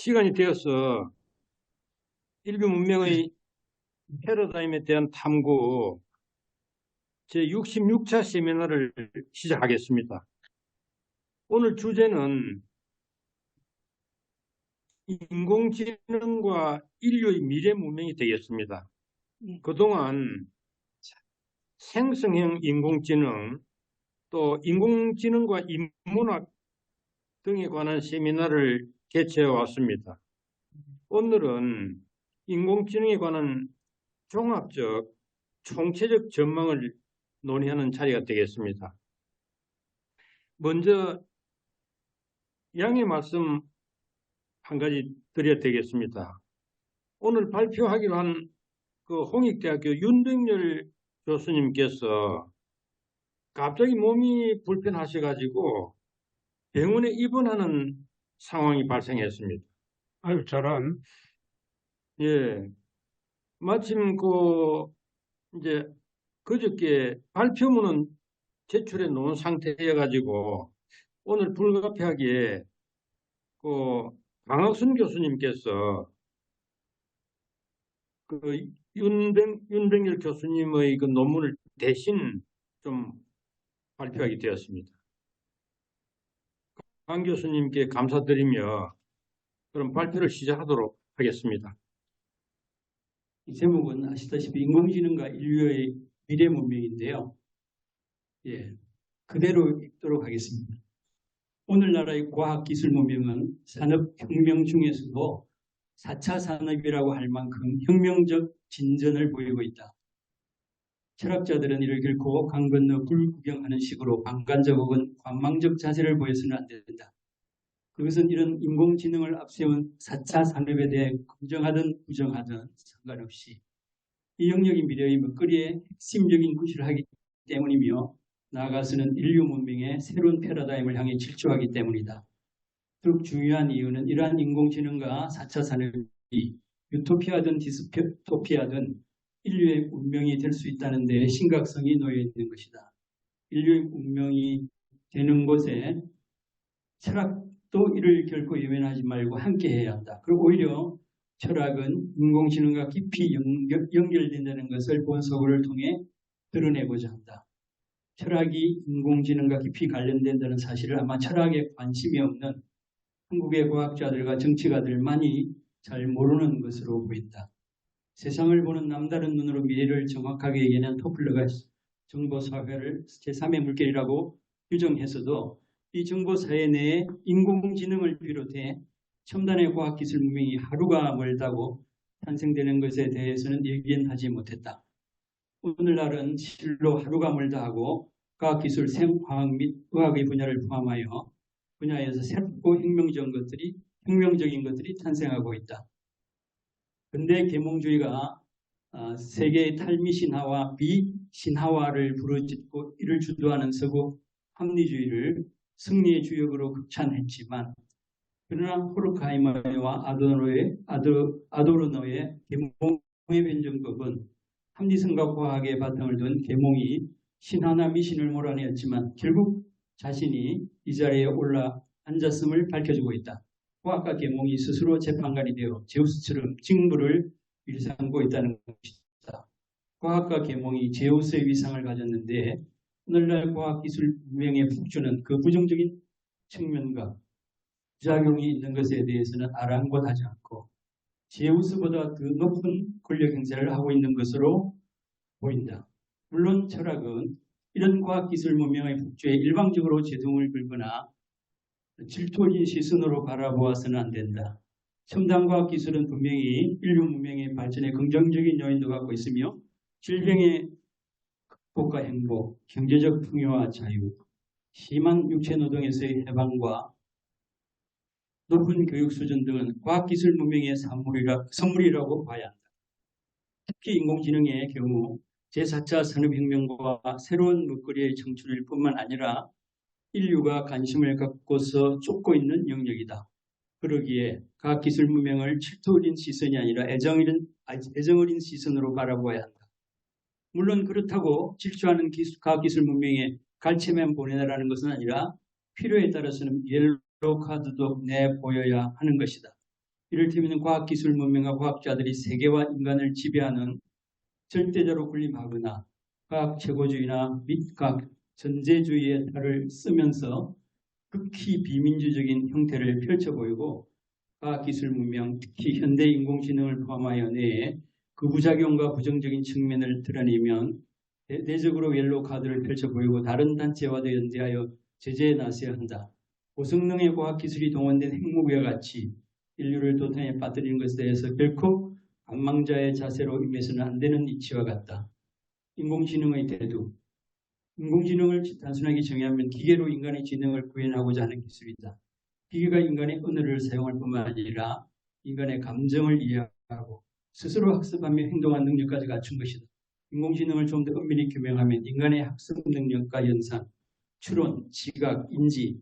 시간이 되어서 인류 문명의 패러다임에 대한 탐구 제66차 세미나를 시작하겠습니다. 오늘 주제는 인공지능과 인류의 미래 문명이 되겠습니다. 그동안 생성형 인공지능, 또 인공지능과 인문학 등에 관한 세미나를 개최해 왔습니다. 오늘은 인공지능에 관한 종합적, 총체적 전망을 논의하는 자리가 되겠습니다. 먼저 양해 말씀 한 가지 드려야 되겠습니다. 오늘 발표하기로 한 그 홍익대학교 윤백열 교수님께서 갑자기 몸이 불편하셔가지고 병원에 입원하는 상황이 발생했습니다. 아유, 저런. 예, 마침 이제 그저께 발표문은 제출해 놓은 상태여가지고 오늘 불가피하게 강학순 교수님께서 윤백열 교수님의 그 논문을 대신 좀 발표하게 되었습니다. 강 교수님께 감사드리며 그럼 발표를 시작하도록 하겠습니다. 이 제목은 아시다시피 인공지능과 인류의 미래 문명인데요. 예, 그대로 읽도록 하겠습니다. 오늘날의 과학기술 문명은 산업혁명 중에서도 4차 산업이라고 할 만큼 혁명적 진전을 보이고 있다. 철학자들은 이를 결코 강 건너 굴 구경하는 식으로 방관적 혹은 관망적 자세를 보여서는 안 된다. 그것은 이런 인공지능을 앞세운 4차 산업에 대해 긍정하든 부정하든 상관없이 이 영역이 미래의 먹거리의 핵심적인 구실을 하기 때문이며 나아가서는 인류 문명의 새로운 패러다임을 향해 질주하기 때문이다. 더욱 중요한 이유는 이러한 인공지능과 4차 산업이 유토피아든 디스토피아든 인류의 운명이 될 수 있다는 데 심각성이 놓여 있는 것이다. 인류의 운명이 되는 곳에 철학도 이를 결코 외면하지 말고 함께 해야 한다. 그리고 오히려 철학은 인공지능과 깊이 연결된다는 것을 본서구를 통해 드러내고자 한다. 철학이 인공지능과 깊이 관련된다는 사실을 아마 철학에 관심이 없는 한국의 과학자들과 정치가들만이 잘 모르는 것으로 보인다. 세상을 보는 남다른 눈으로 미래를 정확하게 얘기하는 토플러가 정보사회를 제3의 물결이라고 규정했어도 이 정보사회 내에 인공지능을 비롯해 첨단의 과학기술 문명이 하루가 멀다고 탄생되는 것에 대해서는 예견하지 못했다. 오늘날은 실로 하루가 멀다 하고 과학기술, 생화학 및 의학의 분야를 포함하여 분야에서 새롭고 혁명적인 것들이 탄생하고 있다. 근대 계몽주의가 세계의 탈미신화와 비신화화를 부르짖고 이를 주도하는 서구 합리주의를 승리의 주역으로 극찬했지만 그러나 호르크하이머와 아도르노의 계몽의 변증법은 합리성과 과학의 바탕을 둔 계몽이 신화나 미신을 몰아내었지만 결국 자신이 이 자리에 올라 앉았음을 밝혀주고 있다. 과학과 계몽이 스스로 재판관이 되어 제우스처럼 징벌을 일삼고 있다는 것이다. 과학과 계몽이 제우스의 위상을 가졌는데 오늘날 과학기술 문명의 폭주는 그 부정적인 측면과 부작용이 있는 것에 대해서는 아랑곳하지 않고 제우스보다 더 높은 권력 행사를 하고 있는 것으로 보인다. 물론 철학은 이런 과학기술 문명의 폭주에 일방적으로 제동을 걸거나 질투적인 시선으로 바라보아서는 안 된다. 첨단 과학기술은 분명히 인류 문명의 발전에 긍정적인 요인도 갖고 있으며 질병의 극복과 행복, 경제적 풍요와 자유, 심한 육체노동에서의 해방과 높은 교육 수준 등은 과학기술 문명의 선물이라고 봐야 한다. 특히 인공지능의 경우 제4차 산업혁명과 새로운 먹거리의 창출일 뿐만 아니라 인류가 관심을 갖고서 쫓고 있는 영역이다. 그러기에 과학기술 문명을 질투 어린 시선이 아니라 애정 어린 시선으로 바라보아야 한다. 물론 그렇다고 질주하는 과학기술 문명에 갈채만 보내라는 것은 아니라 필요에 따라서는 옐로우 카드도 내보여야 하는 것이다. 이를테면 과학기술 문명과 과학자들이 세계와 인간을 지배하는 절대적으로 군림하거나 과학 최고주의나 및 과학 전제주의의 탈을 쓰면서 극히 비민주적인 형태를 펼쳐 보이고 과학기술 문명, 특히 현대 인공지능을 포함하여 내에 그 부작용과 부정적인 측면을 드러내면 대대적으로 옐로우 카드를 펼쳐 보이고 다른 단체와도 연대하여 제재에 나서야 한다. 고성능의 과학기술이 동원된 핵무기와 같이 인류를 도탄에 빠뜨리는 것에 대해서 결코 관망자의 자세로 임해서는 안 되는 이치와 같다. 인공지능의 태도. 인공지능을 단순하게 정의하면 기계로 인간의 지능을 구현하고자 하는 기술이다. 기계가 인간의 언어를 사용할 뿐만 아니라 인간의 감정을 이해하고 스스로 학습하며 행동하는 능력까지 갖춘 것이다. 인공지능을 좀 더 엄밀히 규명하면 인간의 학습 능력과 연산, 추론, 지각, 인지,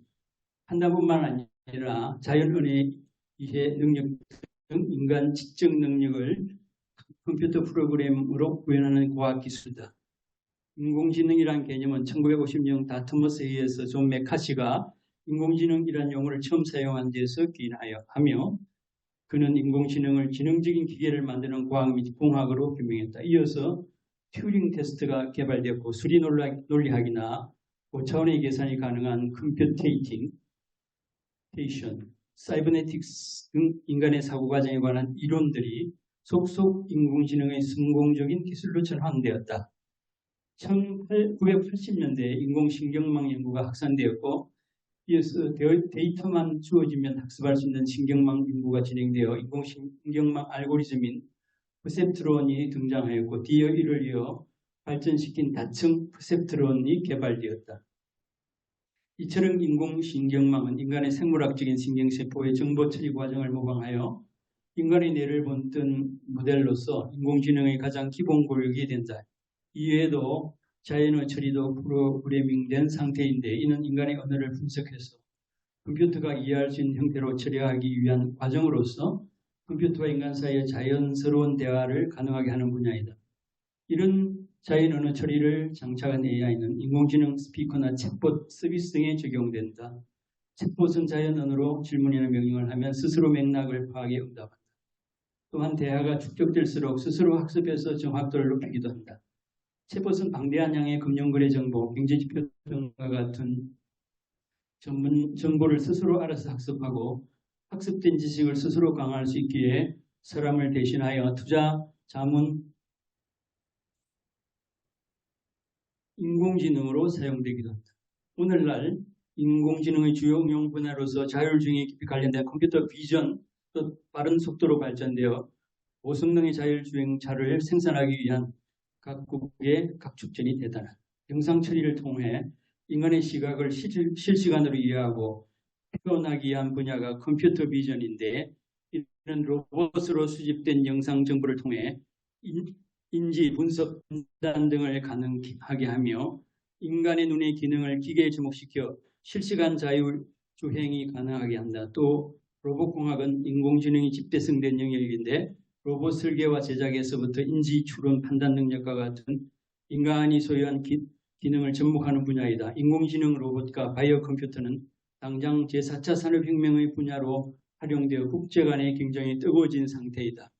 판단뿐만 아니라 자연언어의 이해 능력 등 인간 지적 능력을 컴퓨터 프로그램으로 구현하는 과학기술이다. 인공지능이란 개념은 1950년 다트머스에 의해서 존 메카시가 인공지능이란 용어를 처음 사용한 데서 기인하며 그는 인공지능을 지능적인 기계를 만드는 과학 및 공학으로 규명했다. 이어서 튜링 테스트가 개발되었고 수리 논리학이나 고차원의 계산이 가능한 컴퓨테이팅, 사이버네틱스 등 인간의 사고 과정에 관한 이론들이 속속 인공지능의 성공적인 기술로 전환되었다. 1980년대에 인공신경망 연구가 확산되었고 이어서 데이터만 주어지면 학습할 수 있는 신경망 연구가 진행되어 인공신경망 알고리즘인 퍼셉트론이 등장하였고 뒤이어 이를 이어 발전시킨 다층 퍼셉트론이 개발되었다. 이처럼 인공신경망은 인간의 생물학적인 신경세포의 정보 처리 과정을 모방하여 인간의 뇌를 본뜬 모델로서 인공지능의 가장 기본 교육이 된다. 이외에도 자연어 처리도 프로그래밍된 상태인데 이는 인간의 언어를 분석해서 컴퓨터가 이해할 수 있는 형태로 처리하기 위한 과정으로서 컴퓨터와 인간 사이의 자연스러운 대화를 가능하게 하는 분야이다. 이런 자연언어 처리를 장착한 AI는 인공지능 스피커나 챗봇 서비스 등에 적용된다. 챗봇은 자연언어로 질문이나 명령을 하면 스스로 맥락을 파악해 응답한다. 또한 대화가 축적될수록 스스로 학습해서 정확도를 높이기도 한다. 챗봇은 방대한 양의 금융거래 정보, 경제지표 등과 같은 전문 정보를 스스로 알아서 학습하고 학습된 지식을 스스로 강화할 수 있기에 사람을 대신하여 투자, 자문, 인공지능으로 사용되기도 한다. 오늘날 인공지능의 주요 응용 분야로서 자율주행에 깊이 관련된 컴퓨터 비전, 또 빠른 속도로 발전되어 고성능의 자율주행차를 생산하기 위한 각국의 각축전이 대단하다. 영상 처리를 통해 인간의 시각을 실시간으로 이해하고 표현하기 위한 분야가 컴퓨터 비전인데 이는 로봇으로 수집된 영상 정보를 통해 인지, 분석, 판단 등을 가능하게 하며 인간의 눈의 기능을 기계에 접목시켜 실시간 자율주행이 가능하게 한다. 또 로봇공학은 인공지능이 집대성된 영역인데 로봇 설계와 제작에서부터 인지, 추론, 판단 능력과 같은 인간이 소유한 기능을 접목하는 분야이다. 인공지능 로봇과 바이오 컴퓨터는 당장 제4차 산업혁명의 분야로 활용되어 국제 간의 경쟁이 뜨거워진 상태이다.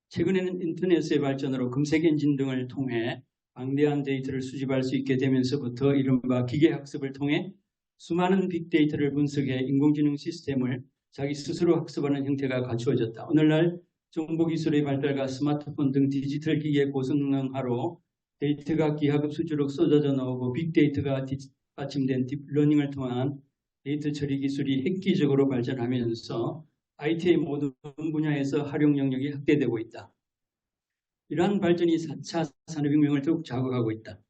최근에는 인터넷의 발전으로 검색 엔진 등을 통해 방대한 데이터를 수집할 수 있게 되면서부터 이른바 기계학습을 통해 수많은 빅데이터를 분석해 인공지능 시스템을 자기 스스로 학습하는 형태가 갖추어졌다. 오늘날 정보기술의 발달과 스마트폰 등 디지털 기기의 고성능화로 데이터가 기하급수적으로 쏟아져 나오고 빅데이터가 뒷받침된 딥러닝을 통한 데이터 처리 기술이 획기적으로 발전하면서 IT의 모든 분야에서 활용 영역이 확대되고 있다. 이러한 발전이 4차 산업혁명을 더욱 자극하고 있다.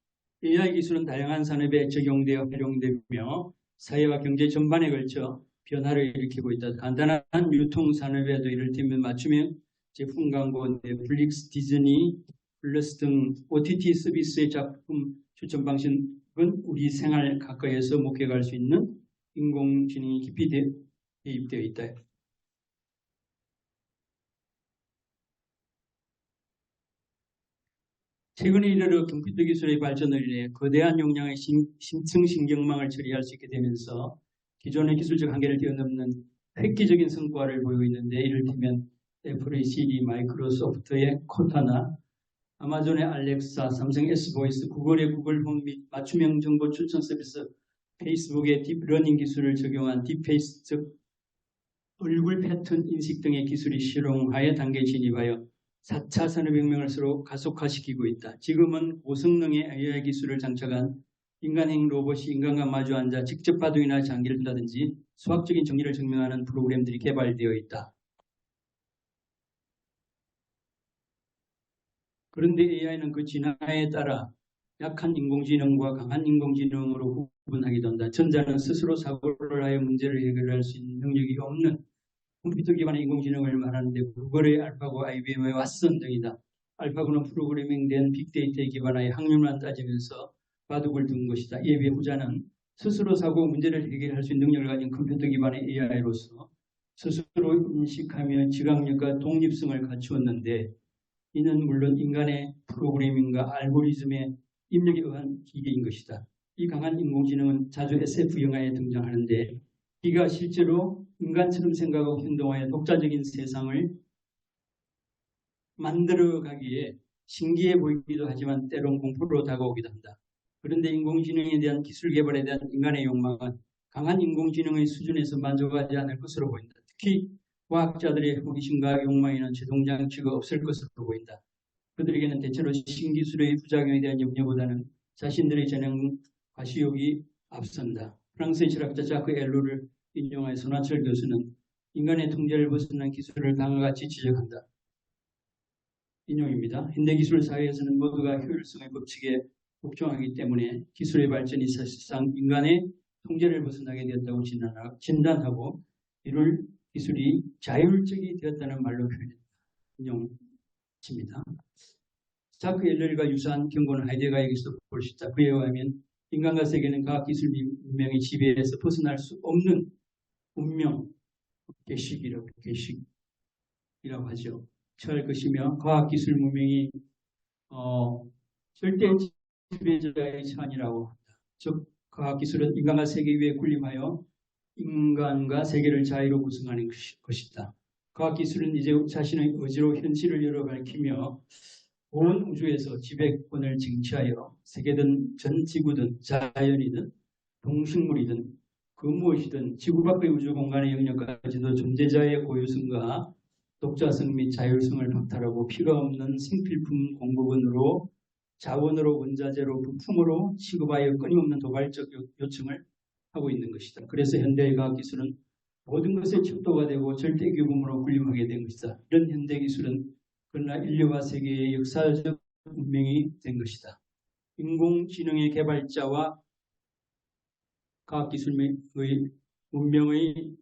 AI 기술은 다양한 산업에 적용되어 활용되며 사회와 경제 전반에 걸쳐 변화를 일으키고 있다. 간단한 유통산업에도 이를테면 맞춤형 제품 광고, 넷플릭스, 디즈니, 플러스 등 OTT 서비스의 작품 추천 방식은 우리 생활 가까이에서 목격할 수 있는 인공지능이 깊이 대입되어 있다. 최근에 이르러 컴퓨터 기술의 발전을 위해 거대한 용량의 심층 신경망을 처리할 수 있게 되면서 기존의 기술적 한계를 뛰어넘는 획기적인 성과를 보이고 있는데, 이를테면 애플의 시리, 마이크로소프트의 코타나 아마존의 알렉사, 삼성 S보이스, 구글의 구글 홈 및 맞춤형 정보 추천 서비스, 페이스북의 딥러닝 기술을 적용한 딥페이스, 즉 얼굴 패턴 인식 등의 기술이 실용화의 단계에 진입하여 4차 산업혁명을 서로 가속화시키고 있다. 지금은 고성능의 AI 기술을 장착한 인간행 로봇이 인간과 마주 앉아 직접 바둑이나 장기를 둔다든지 수학적인 정리를 증명하는 프로그램들이 개발되어 있다. 그런데 AI는 그 진화에 따라 약한 인공지능과 강한 인공지능으로 구분하기도 한다. 전자는 스스로 사고를 하여 문제를 해결할 수 있는 능력이 없는 컴퓨터 기반의 인공지능을 말하는데, 구글의 알파고, IBM의 왓슨 등이다. 알파고는 프로그래밍된 빅데이터에 기반하여 확률만 따지면서 바둑을 둔 것이다. 이에 비해 후자는 스스로 사고 문제를 해결할 수 있는 능력을 가진 컴퓨터 기반의 AI로서 스스로 인식하며 지각력과 독립성을 갖추었는데, 이는 물론 인간의 프로그래밍과 알고리즘의 입력에 의한 기계인 것이다. 이 강한 인공지능은 자주 SF 영화에 등장하는데, 이가 실제로 인간처럼 생각하고 행동하여 독자적인 세상을 만들어가기에 신기해 보이기도 하지만 때론 공포로 다가오기도 한다. 그런데 인공지능에 대한 기술 개발에 대한 인간의 욕망은 강한 인공지능의 수준에서 만족하지 않을 것으로 보인다. 특히 과학자들의 호기심과 욕망에는 제동장치가 없을 것으로 보인다. 그들에게는 대체로 신기술의 부작용에 대한 염려보다는 자신들의 재능, 과시욕이 앞선다. 프랑스의 철학자 자크 엘로를 인용하여 손하철 교수는 인간의 통제를 벗어난 기술을 다음과 같이 지적한다. 인용입니다. 현대기술 사회에서는 모두가 효율성의 법칙에 복종하기 때문에 기술의 발전이 사실상 인간의 통제를 벗어나게 되었다고 진단하고, 이를 기술이 자율적이 되었다는 말로 표현합니다. 인용입니다. 자크 엘러가 유사한 경고는 하이데가에게서 볼 수 있다. 그에 의하면 인간과 세계는 과학기술 문명의 지배에서 벗어날 수 없는 운명, 계식이라고 하죠. 처할 것이며, 과학기술 문명이 절대 지배자의 찬이라고 합니다. 즉, 과학기술은 인간과 세계 위에 군림하여 인간과 세계를 자유로 구성하는 것이다. 과학기술은 이제 자신의 의지로 현실을 열어 밝히며 온 우주에서 지배권을 쟁취하여 세계든 전 지구든 자연이든 동식물이든 그 무엇이든 지구 밖의 우주 공간의 영역까지도 존재자의 고유성과 독자성 및 자율성을 박탈하고 피가 없는 생필품 공급원으로, 자원으로, 원자재로, 부품으로 취급하여 끊임없는 도발적 요청을 하고 있는 것이다. 그래서 현대의 과학기술은 모든 것의 척도가 되고 절대규범으로 군림하게 된 것이다. 이런 현대기술은 그러나 인류와 세계의 역사적 운명이 된 것이다. 인공지능의 개발자와 과학기술의 문명의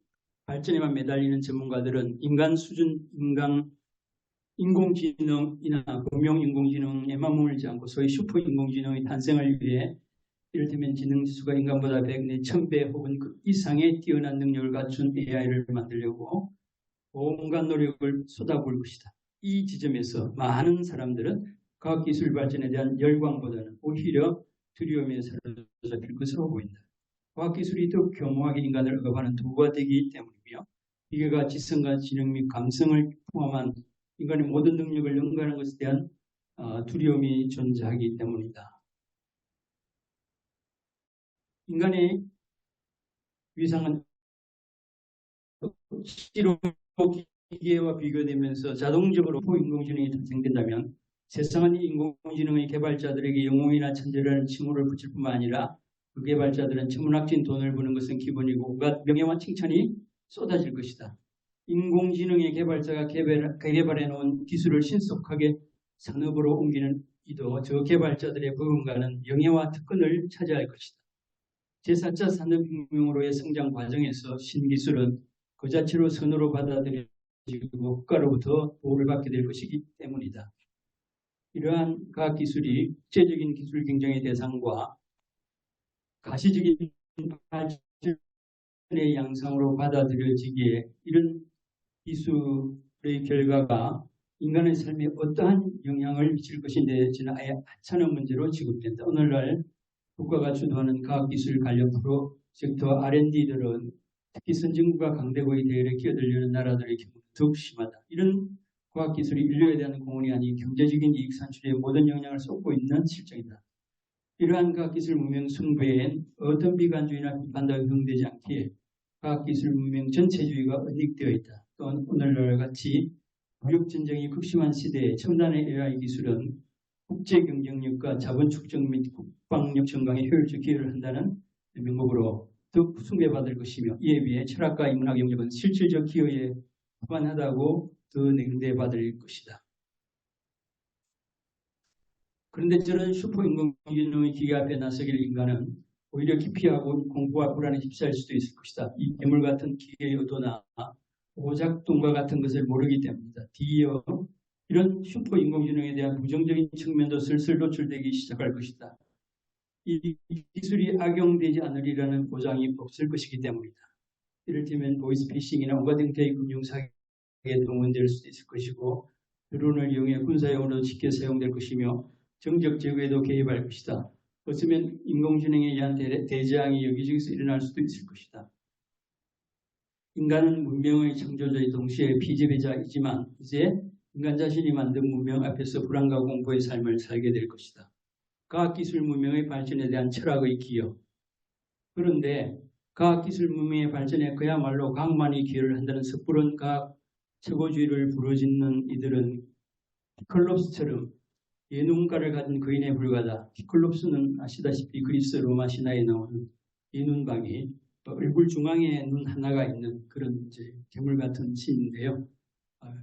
발전에만 매달리는 전문가들은 인간 수준 인공지능이나 공룡 인공지능에만 머물지 않고 소위 슈퍼 인공지능의 탄생을 위해 이를테면 지능지수가 인간보다 100, 1000배 혹은 그 이상의 뛰어난 능력을 갖춘 AI를 만들려고 온갖 노력을 쏟아부을 것이다. 이 지점에서 많은 사람들은 과학기술 발전에 대한 열광보다는 오히려 두려움에 사로잡힐 것으로 보인다. 과학기술이 더욱 교묘하게 인간을 억압하는 도구가 되기 때문이며, 기계가 지성과 지능 및 감성을 포함한 인간의 모든 능력을 능가하는 것에 대한 두려움이 존재하기 때문이다. 인간의 위상은 실로 기계와 비교되면서 자동적으로 인공지능이 탄생된다면 세상은 인공지능의 개발자들에게 영웅이나 천재라는 칭호를 붙일 뿐만 아니라 그 개발자들은 천문학적인 돈을 버는 것은 기본이고 온갖 명예와 칭찬이 쏟아질 것이다. 인공지능의 개발자가 개발해 놓은 기술을 신속하게 산업으로 옮기는 이도 저 개발자들의 버금가는 영예와 특권을 차지할 것이다. 제4차 산업혁명으로의 성장 과정에서 신기술은 그 자체로 선으로 받아들여지고 국가로부터 보호를 받게 될 것이기 때문이다. 이러한 과학기술이 국제적인 기술 경쟁의 대상과 가시적인 발전의 양상으로 받아들여지기에 이런 기술의 결과가 인간의 삶에 어떠한 영향을 미칠 것인데 저는 아예 하찮은 문제로 취급된다. 오늘날 국가가 주도하는 과학기술 관련 프로젝트와 R&D들은 특히 선진국과 강대국의 대열에 끼어들려는 나라들의 경우는 더욱 심하다. 이런 과학기술이 인류에 대한 공헌이 아닌 경제적인 이익 산출에 모든 영향을 쏟고 있는 실정이다. 이러한 과학기술 문명 승부엔 어떤 비관주의나 비판도 허용되지 않기에 과학기술 문명 전체주의가 은닉되어 있다. 또한 오늘날 같이 무역전쟁이 극심한 시대에 첨단의 AI 기술은 국제 경쟁력과 자본 축적 및 국방력 증강에 효율적 기여를 한다는 명목으로 더 숭배받을 것이며, 이에 비해 철학과 인문학 영역은 실질적 기여에 무관하다고 더 냉대받을 것이다. 그런데 저런 슈퍼인공지능의 기계 앞에 나서길 인간은 오히려 기피하고 공포와 불안에 휩싸일 수도 있을 것이다. 이 괴물 같은 기계의 의도나 오작동과 같은 것을 모르기 때문이다. 뒤이어 이런 슈퍼인공지능에 대한 부정적인 측면도 슬슬 노출되기 시작할 것이다. 이 기술이 악용되지 않으리라는 보장이 없을 것이기 때문이다. 이를테면 보이스피싱이나 온갖 형태의 금융사기에 동원될 수도 있을 것이고, 드론을 이용해 군사용으로 쉽게 사용될 것이며 정적 제거에도 개입할 것이다. 어쩌면 인공지능에 의한 대재앙이 여기저기서 일어날 수도 있을 것이다. 인간은 문명의 창조자의 동시에 피지배자이지만 이제 인간 자신이 만든 문명 앞에서 불안과 공포의 삶을 살게 될 것이다. 과학기술 문명의 발전에 대한 철학의 기여. 그런데 과학기술 문명의 발전에 그야말로 강만이 기여를 한다는 섣부른 과학 최고주의를 부르짖는 이들은 피클롭스처럼 예눈가를 가진 거인에 불과하다. 피클롭스는 아시다시피 그리스 로마 신화에 나오는 예눈방이 얼굴 중앙에 눈 하나가 있는 그런 이제 괴물 같은 신인데요.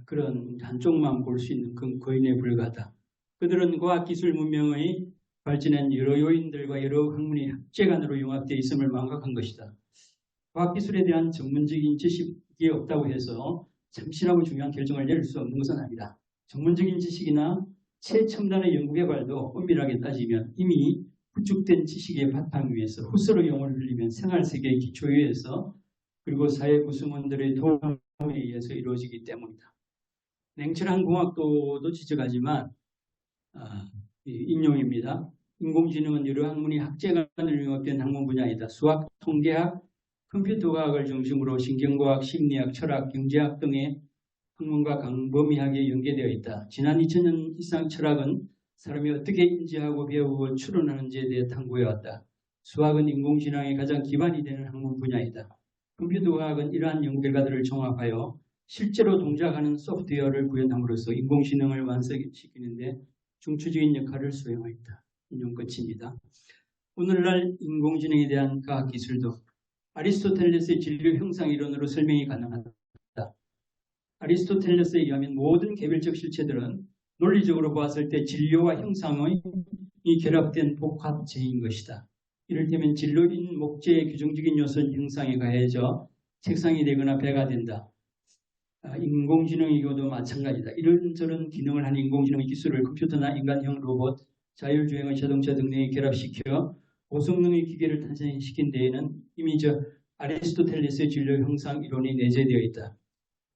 그런 한쪽만 볼 수 있는 그 거인에 불과하다. 그들은 과학기술 문명의 발전한 여러 요인들과 여러 학문이 합재간으로 융합되어 있음을 망각한 것이다. 과학기술에 대한 전문적인 지식이 없다고 해서 참신하고 중요한 결정을 내릴 수 없는 것은 아니다. 전문적인 지식이나 최첨단의 연구개발도 엄밀하게 따지면 이미 구축된 지식의 바탕 위에서 후서로 영혼을 흘리면 생활세계의 기초 위에서 그리고 사회 구성원들의 도움에 의해서 이루어지기 때문이다. 냉철한 공학도도 지적하지만 인용입니다. 인공지능은 여러 학문이 학제간을 융합된 학문 분야이다. 수학, 통계학, 컴퓨터과학을 중심으로 신경과학, 심리학, 철학, 경제학 등의 학문과 광범위하게 연계되어 있다. 지난 2000년 이상 철학은 사람이 어떻게 인지하고 배우고 추론하는지에 대해 탐구해왔다. 수학은 인공지능의 가장 기반이 되는 학문 분야이다. 컴퓨터과학은 이러한 연구 결과들을 종합하여 실제로 동작하는 소프트웨어를 구현함으로써 인공지능을 완성시키는데 중추적인 역할을 수행하였다. 인용 끝입니다. 오늘날 인공지능에 대한 과학기술도 아리스토텔레스의 진료 형상 이론으로 설명이 가능하다. 아리스토텔레스에 의하면 모든 개별적 실체들은 논리적으로 보았을 때 진료와 형상의 결합된 복합체인 것이다. 이를테면 진로인 목재의 규정적인 요소는 형상에 가해져 색상이 되거나 배가 된다. 인공지능의 경우도 마찬가지다. 이런저런 기능을 하는 인공지능 기술을 컴퓨터나 인간형 로봇, 자율주행의 자동차 등에 결합시켜 고성능의 기계를 탄생시킨 데에는 이미 아리스토텔레스의 진로 형상 이론이 내재되어 있다.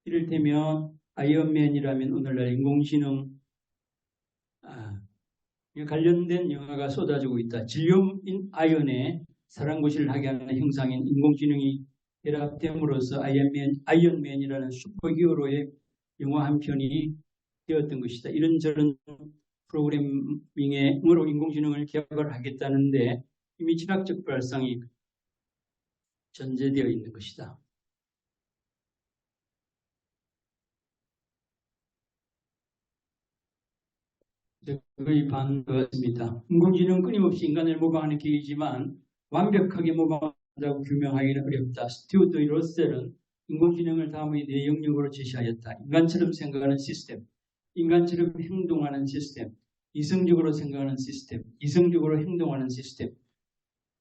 이를테면 아이언맨이라면 오늘날 인공지능 관련된 영화가 쏟아지고 있다. 진료인 아이언의 사랑고시를 하게 하는 형상인 인공지능이 결합됨으로써 아이언맨이라는 슈퍼히어로의 영화 한 편이 되었던 것이다. 이런저런 프로그래밍으로 인공지능을 개발을 하겠다는데 이미 철학적 발상이 전제되어 있는 것이다. 거의 반것 같습니다. 인공지능은 끊임없이 인간을 모방하는 기기이지만 완벽하게 모방한다고 규명하기는 어렵다. 스튜어트 러셀은 인공지능을 다음의 네 영역으로 제시하였다. 인간처럼 생각하는 시스템, 인간처럼 행동하는 시스템, 이성적으로 생각하는 시스템, 이성적으로 행동하는 시스템.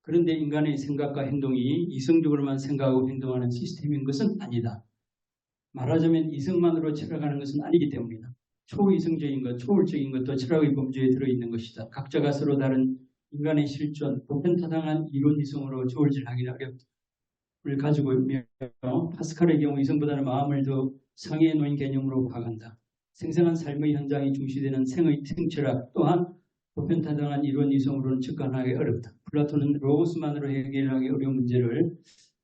그런데 인간의 생각과 행동이 이성적으로만 생각하고 행동하는 시스템인 것은 아니다. 말하자면 이성만으로 철학하는 것은 아니기 때문이다. 초이성적인 것, 초월적인 것도 철학의 범주에 들어있는 것이다. 각자가 서로 다른 인간의 실존, 보편타당한 이론 이성으로 저울질하기는 어렵다. 를 가지고 있며 파스칼의 경우 이성보다는 마음을 더 상위에 놓인 개념으로 파악한다. 생생한 삶의 현장이 중시되는 생철학 또한 보편타당한 이론 이성으로는 접근하기 어렵다. 플라톤은 로고스만으로 해결하기 어려운 문제를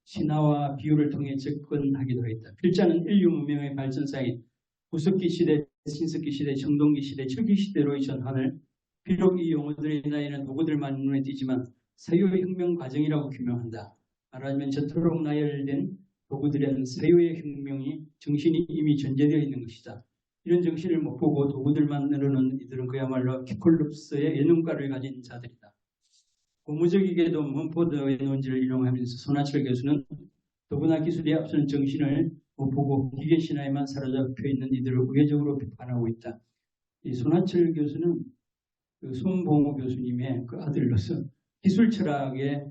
신화와 비유를 통해 접근하기도 했다. 필자는 인류 문명의 발전사인 구석기 시대, 신석기 시대, 청동기 시대, 철기 시대로의 전환을 비록 이 용어들의 나이는 도구들만 눈에 띄지만 사유의 혁명 과정이라고 규명한다. 말하자면 저토록 나열된 도구들에는 사유의 혁명이 정신이 이미 전제되어 있는 것이다. 이런 정신을 못 보고 도구들만 늘어놓는 이들은 그야말로 키콜룹스의 예능가를 가진 자들이다. 고무적이게도 문포드의 논지를 인용하면서 손하철 교수는 도구나 기술이 앞서는 정신을 못 보고 기계 신화에만 사로잡혀 있는 이들을 우회적으로 비판하고 있다. 이 손하철 교수는 그 손봉호 교수님의 그 아들로서 기술 철학에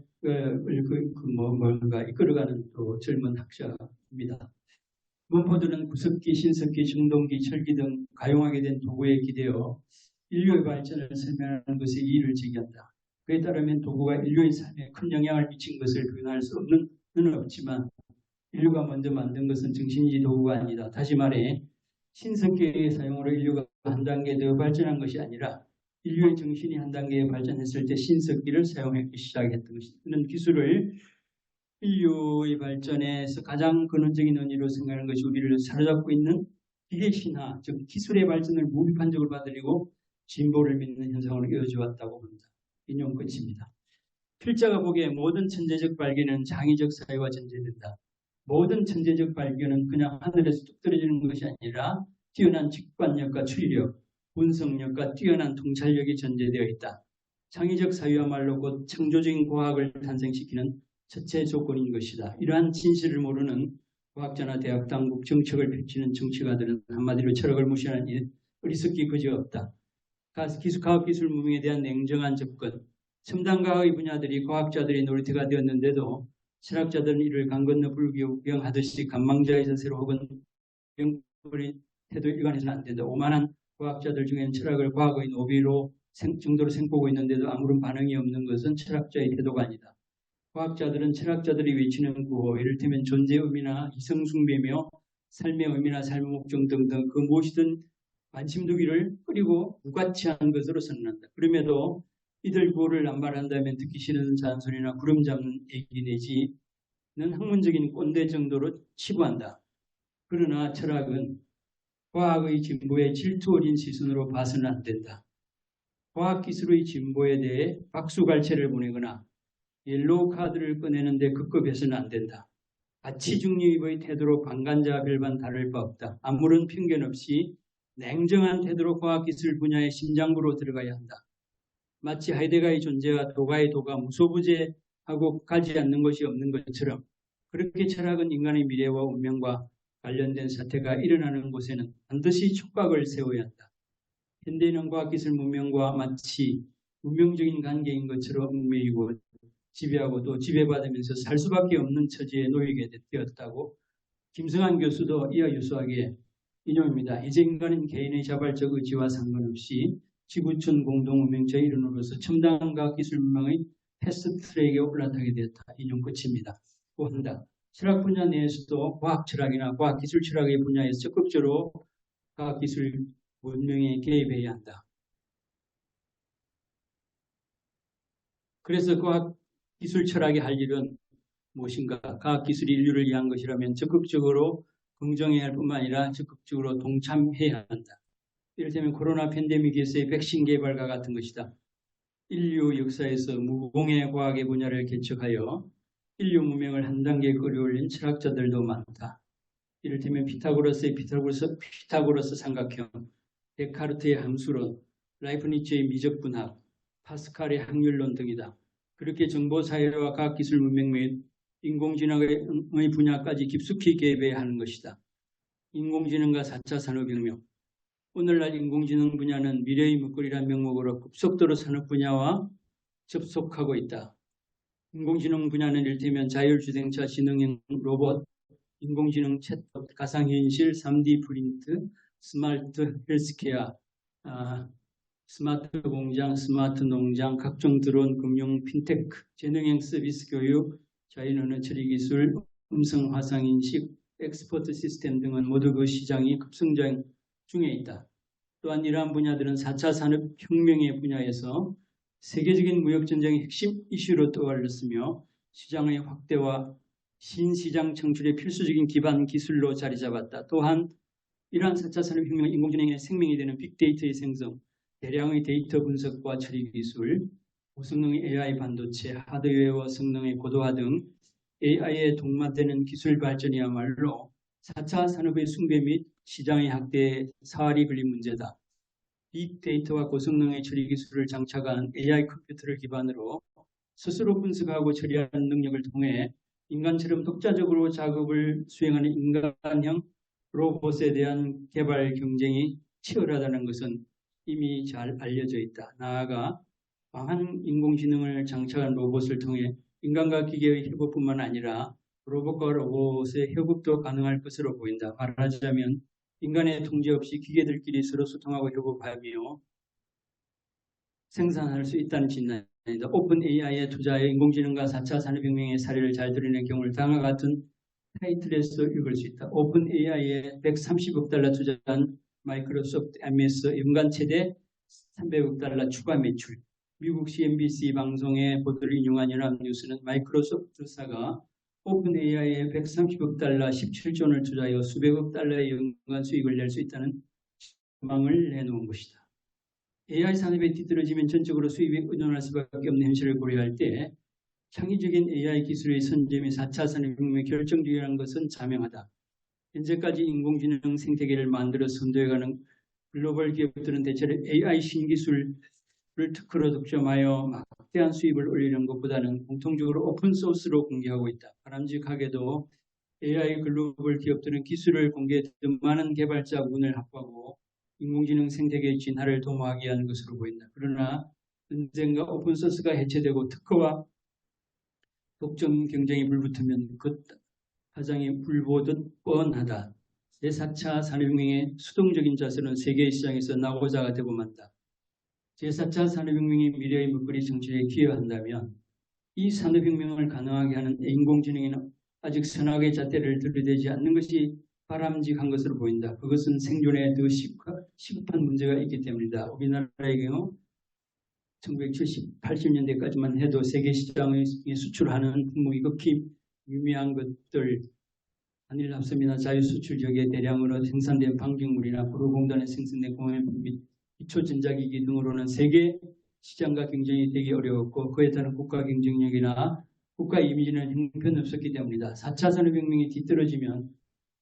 뭔가 이끌어가는 또 젊은 학자입니다. 문포드는 구석기, 신석기, 청동기, 철기 등 가용하게 된 도구에 기대어 인류의 발전을 설명하는 것에 이의를 제기한다. 그에 따르면 도구가 인류의 삶에 큰 영향을 미친 것을 부인할 수 없는 없지만 인류가 먼저 만든 것은 정신이지 도구가 아니다. 다시 말해 신석기의 사용으로 인류가 한 단계 더 발전한 것이 아니라 인류의 정신이 한 단계 발전했을 때 신석기를 사용하기 시작했던 것이다. 이는 기술을 인류의 발전에서 가장 근원적인 원인으로 생각하는 것이 우리를 사로잡고 있는 기계 신화, 즉 기술의 발전을 무비판적으로 받아들이고 진보를 믿는 현상으로 이어져 왔다고 봅니다. 인용 끝입니다. 필자가 보기에 모든 천재적 발견은 창의적 사회와 전제된다. 모든 천재적 발견은 그냥 하늘에서 뚝 떨어지는 것이 아니라 뛰어난 직관력과 추리력, 분석력과 뛰어난 통찰력이 전제되어 있다. 창의적 사회야말로 곧 창조적인 과학을 탄생시키는 첫째 조건인 것이다. 이러한 진실을 모르는 과학자나 대학 당국, 정책을 펼치는 정치가들은 한마디로 철학을 무시하는 일, 어리석기 그지없다. 과학기술 문명에 대한 냉정한 접근, 첨단 과학의 분야들이 과학자들의 놀이터가 되었는데도 철학자들은 이를 강 건너 불구경하듯이 간망자의 자세로 혹은 명불의 태도 일관해서는 안 된다. 오만한 과학자들 중에는 철학을 과학의 노비로 정도로 생보고 있는데도 아무런 반응이 없는 것은 철학자의 태도가 아니다. 과학자들은 철학자들이 외치는 구호, 이를테면 존재의 의미나 이성숭배며 삶의 의미나 삶의 목적 등등 그 무엇이든 관심 두기를 끓이고 무가치한 것으로 선언한다. 그럼에도 이들 구호를 남발한다면 듣기 싫은 잔소리나 구름 잡는 얘기 내지는 학문적인 꼰대 정도로 치부한다. 그러나 철학은 과학의 진보에 질투 어린 시선으로 봐서는 안 된다. 과학기술의 진보에 대해 박수갈채를 보내거나 옐로우 카드를 꺼내는데 급급해서는 안 된다. 가치 중립의 태도로 방관자와 별반 다를 바 없다. 아무런 편견 없이 냉정한 태도로 과학기술 분야의 심장부로 들어가야 한다. 마치 하이데가의 존재와 도가의 도가 무소부재하고 가지 않는 것이 없는 것처럼 그렇게 철학은 인간의 미래와 운명과 관련된 사태가 일어나는 곳에는 반드시 촉각을 세워야 한다. 현대인은 과학기술 문명과 마치 운명적인 관계인 것처럼 운명이고 지배하고 또 지배받으면서 살 수밖에 없는 처지에 놓이게 되었다고 김성한 교수도 이와 유사하게 인용입니다. 이제 인간은 개인의 자발적 의지와 상관없이 지구촌 공동운명체의 일원으로서 첨단 과학기술 문명의 패스트트랙에 올라타게 되었다. 인용 끝입니다. 또 한다. 철학 분야 내에서도 과학철학이나 과학기술 철학의 분야에서 적극적으로 과학기술 문명에 개입해야 한다. 그래서 과학기술 철학이 할 일은 무엇인가? 과학기술이 인류를 위한 것이라면 적극적으로 긍정해야 할 뿐만 아니라 적극적으로 동참해야 한다. 이를테면 코로나 팬데믹에서의 백신 개발과 같은 것이다. 인류 역사에서 무공해 과학의 분야를 개척하여 인류 문명을 한 단계 끌어올린 철학자들도 많다. 이를테면 피타고라스의 피타고라스 삼각형, 데카르트의 함수론, 라이프니츠의 미적분학, 파스칼의 확률론 등이다. 그렇게 정보사회와 과학기술 문명 및 인공지능의 분야까지 깊숙이 개입해야 하는 것이다. 인공지능과 4차 산업혁명. 오늘날 인공지능 분야는 미래의 먹거리라는 명목으로 급속도로 산업 분야와 접속하고 있다. 인공지능 분야는 이를테면 자율주행차, 지능형 로봇, 인공지능 챗봇, 가상현실, 3D 프린트, 스마트 헬스케어, 스마트 공장, 스마트 농장, 각종 드론, 금융, 핀테크, 재능형 서비스 교육, 자연언어 처리기술, 음성 화상인식, 엑스포트 시스템 등은 모두 그 시장이 급성장 중에 있다. 또한 이러한 분야들은 4차 산업혁명의 분야에서 세계적인 무역전쟁의 핵심 이슈로 떠올랐으며 시장의 확대와 신시장 창출의 필수적인 기반 기술로 자리 잡았다. 또한 이러한 4차 산업혁명 인공지능의 생명이 되는 빅데이터의 생성, 대량의 데이터 분석과 처리 기술, 고성능의 AI 반도체, 하드웨어와 성능의 고도화 등 AI에 동반되는 기술 발전이야말로 4차 산업의 숭배 및 시장의 확대에 사활이 걸린 문제다. 빅데이터와 고성능의 처리 기술을 장착한 AI 컴퓨터를 기반으로 스스로 분석하고 처리하는 능력을 통해 인간처럼 독자적으로 작업을 수행하는 인간형 로봇에 대한 개발 경쟁이 치열하다는 것은 이미 잘 알려져 있다. 나아가 강한 인공지능을 장착한 로봇을 통해 인간과 기계의 협업뿐만 아니라 로봇과 로봇의 협업도 가능할 것으로 보인다. 말하자면 인간의 통제 없이 기계들끼리 서로 소통하고 협업하며 생산할 수 있다는 진단이다. 오픈 AI에 투자해 인공지능과 4차 산업혁명의 사례를 잘 드러낸 경우를 다음과 같은 타이틀에서 읽을 수 있다. 오픈 AI에 130억 달러 투자한 마이크로소프트 MS 연간 최대 300억 달러 추가 매출. 미국 CNBC 방송의 보도를 인용한 연합뉴스는 마이크로소프트사가 오픈 AI에 130억 달러 17조 원을 투자하여 수백억 달러의 연간 수익을 낼 수 있다는 전망을 내놓은 것이다. AI 산업에 뒤떨어지면 전적으로 수입에 의존할 수밖에 없는 현실을 고려할 때 창의적인 AI 기술의 선점이 4차 산업혁명의 결정적이라는 것은 자명하다. 현재까지 인공지능 생태계를 만들어 선도해가는 글로벌 기업들은 대체로 AI 신기술을 특허로 독점하여 막대한 수입을 올리는 것보다는 공통적으로 오픈소스로 공개하고 있다. 바람직하게도 AI 글로벌 기업들은 기술을 공개해 더 많은 개발자 운을 확보하고 인공지능 생태계의 진화를 도모하기 위한 것으로 보인다. 그러나 언젠가 오픈소스가 해체되고 특허와 독점 경쟁이 불붙으면 그 파장이 불보듯 뻔하다. 제4차 산업혁명의 수동적인 자세는 세계 시장에서 나고자가 되고 만다. 제4차 산업혁명의 미래의 먹거리 정치에 기여한다면 이 산업혁명을 가능하게 하는 인공지능에는 아직 선악의 잣대를 들이대지 않는 것이 바람직한 것으로 보인다. 그것은 생존에 더 시급한 문제가 있기 때문이다. 우리나라의 경우 1970, 80년대까지만 해도 세계 시장에 수출하는 품목이 극히 유명한 것들, 한일 합섬이나 자유수출 지역에 대량으로 생산된 방직물이나 구로공단에 생산된 공예품 및 기초전자기기 등으로는 세계 시장과 경쟁이 되기 어려웠고 그에 따른 국가 경쟁력이나 국가 이미지는 형편없었기 때문이다. 4차 산업혁명이 뒤떨어지면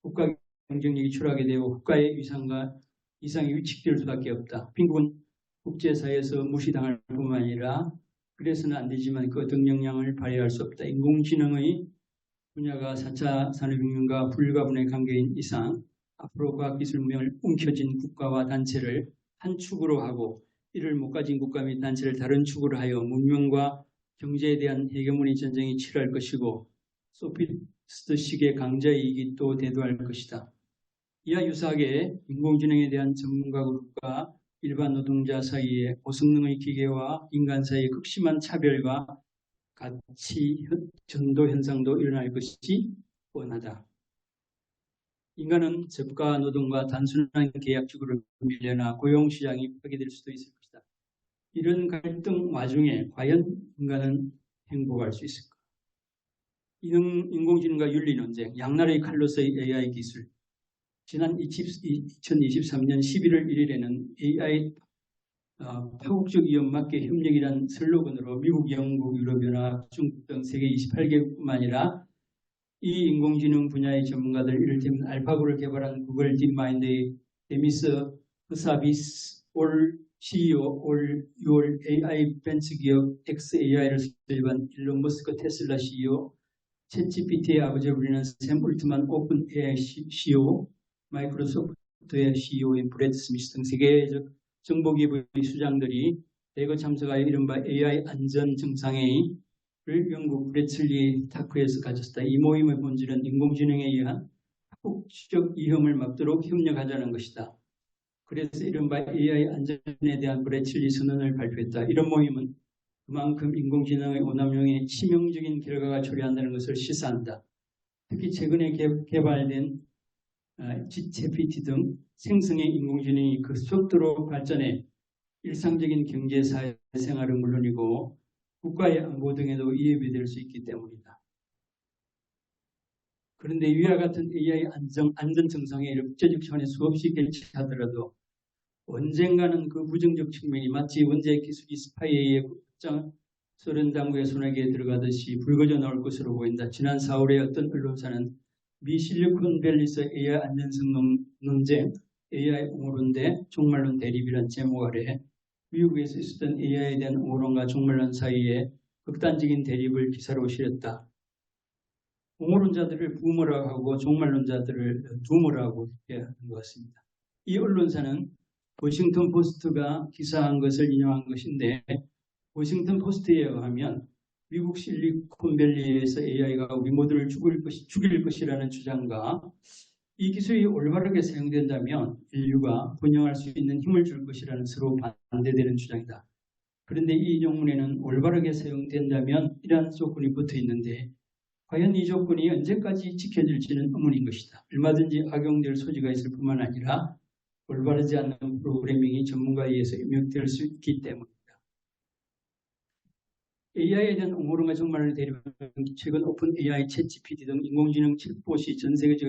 국가 경쟁력이 추락하게 되고 국가의 이상이 위축될 수밖에 없다. 빈국은 국제사회에서 무시당할 뿐만 아니라 그래서는 안 되지만 그 어떤 역량을 발휘할 수 없다. 인공지능의 분야가 4차 산업혁명과 불가분의 관계인 이상 앞으로 과학기술 문명을 움켜쥔 국가와 단체를 한 축으로 하고 이를 못 가진 국가 및 단체를 다른 축으로 하여 문명과 경제에 대한 헤게모니 전쟁이 치열할 것이고 소피스트식의 강자이익이 또 대두할 것이다. 이와 유사하게 인공지능에 대한 전문가 그룹과 일반 노동자 사이에 고성능의 기계와 인간 사이의 극심한 차별과 가치 전도 현상도 일어날 것이 뻔하다. 인간은 접가 노동과 단순한 계약적으로 밀려나 고용시장이 파괴될 수도 있을 것이다. 이런 갈등 와중에 과연 인간은 행복할 수 있을까? 인공지능과 윤리 논쟁, 양날의 칼로서의 AI 기술. 지난 2023년 11월 1일에는 AI 파국적 위험 맞게 협력이라는 슬로건으로 미국, 영국, 유럽연합, 중국 등 세계 28개국뿐만 아니라 이 인공지능 분야의 전문가들, 이를테면 알파고를 개발한 구글 딥마인드의 데미스 흐사비스 올 CEO, 올 6월 AI 벤처 기업 XAI를 설립한 일론 머스크 테슬라 CEO, 챗GPT의 아버지를 부리는 샘 올트만 오픈 AI CEO, 마이크로소프트의 CEO인 브래드 스미스 등 세계적 정보기업의 수장들이 대거 참석하여 이른바 AI 안전 정상회의를 영국 브레틀리 타크에서 가졌다. 이 모임의 본질은 인공지능에 의한 국제적 위험을 막도록 협력하자는 것이다. 그래서 이른바 AI 안전에 대한 브레틀리 선언을 발표했다. 이런 모임은 그만큼 인공지능의 오남용에 치명적인 결과가 초래한다는 것을 시사한다. 특히 최근에 개발된 GPT 등 생성의 인공지능이 그 속도로 발전해 일상적인 경제, 사회 생활은 물론이고 국가의 안보 등에도 위협이 될 수 있기 때문이다. 그런데 위와 같은 AI 안전 정상에 국제적 차원에 수없이 결치하더라도 언젠가는 그 부정적 측면이 마치 원자핵 기술이 스파이의 국장 소련 당국의 손아귀에 들어가듯이 불거져 나올 것으로 보인다. 지난 4월에 어떤 언론사는 미 실리콘밸리에서 AI 안전성 논쟁, AI 옹호론대 종말론 대립이란 제목 아래 미국에서 있었던 AI에 대한 옹호론과 종말론 사이에 극단적인 대립을 기사로 실었다. 옹호론자들을 부모라고 하고 종말론자들을 두모라고 하는 것 같습니다. 이 언론사는 워싱턴 포스트가 기사한 것을 인용한 것인데 워싱턴 포스트에 의하면 미국 실리콘밸리에서 AI가 우리 모두를 죽일 것이라는 주장과 이 기술이 올바르게 사용된다면 인류가 번영할 수 있는 힘을 줄 것이라는 서로 반대되는 주장이다. 그런데 이 인용문에는 올바르게 사용된다면 이러한 조건이 붙어 있는데 과연 이 조건이 언제까지 지켜질지는 의문인 것이다. 얼마든지 악용될 소지가 있을 뿐만 아니라 올바르지 않는 프로그래밍이 전문가에 의해서 입력될 수 있기 때문이다. AI에 대한 옹호론과 종말론을 대립하는 최근 오픈 AI, 챗GPT 등 인공지능 챗봇이 전 세계적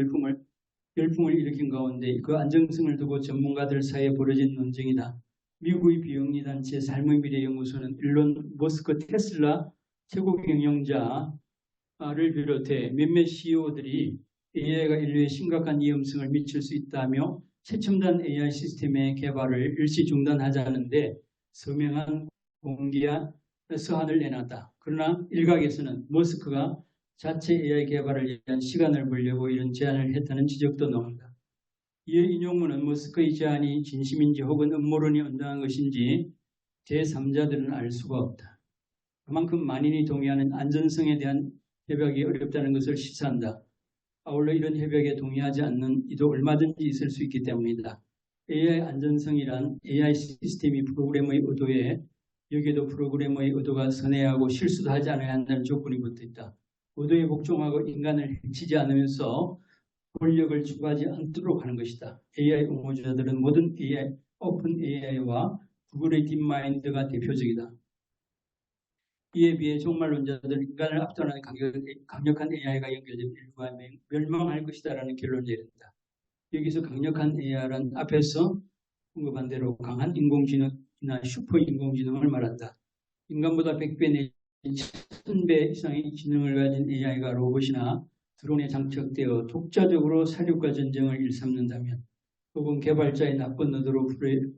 열풍을 일으킨 가운데 그 안정성을 두고 전문가들 사이에 벌어진 논쟁이다. 미국의 비영리 단체 삶의 미래 연구소는 일론 머스크 테슬라 최고 경영자를 비롯해 몇몇 CEO들이 AI가 인류에 심각한 위험성을 미칠 수 있다며 최첨단 AI 시스템의 개발을 일시 중단하자는데 서명한 공개한 서한을 내놨다. 그러나 일각에서는 머스크가 자체 AI 개발을 위한 시간을 벌려고 이런 제안을 했다는 지적도 나온다. 이에 인용문은 머스크의 제안이 진심인지 혹은 음모론이 온당한 것인지 제3자들은 알 수가 없다. 그만큼 만인이 동의하는 안전성에 대한 협약이 어렵다는 것을 시사한다. 아울러 이런 협약에 동의하지 않는 이도 얼마든지 있을 수 있기 때문이다. AI 안전성이란 AI 시스템이 프로그래머의 의도에 여기에도 프로그래머의 의도가 선회하고 실수도 하지 않아야 한다는 조건이 붙어있다. 의도에 복종하고 인간을 해치지 않으면서 권력을 추구하지 않도록 하는 것이다. AI 옹호자들은 모든 AI, 오픈 AI와 구글의 딥마인드가 대표적이다. 이에 비해 종말론자들은 인간을 압도하는 강력한 AI가 연결된 인류가 멸망할 것이다라는 결론을 내린다. 여기서 강력한 AI란 앞에서 언급한 대로 강한 인공지능이나 슈퍼 인공지능을 말한다. 인간보다 100배 내지 1000배 이상의 지능을 가진 AI가 로봇이나 드론에 장착되어 독자적으로 사륙과 전쟁을 일삼는다면 혹은 개발자의 나쁜 의도로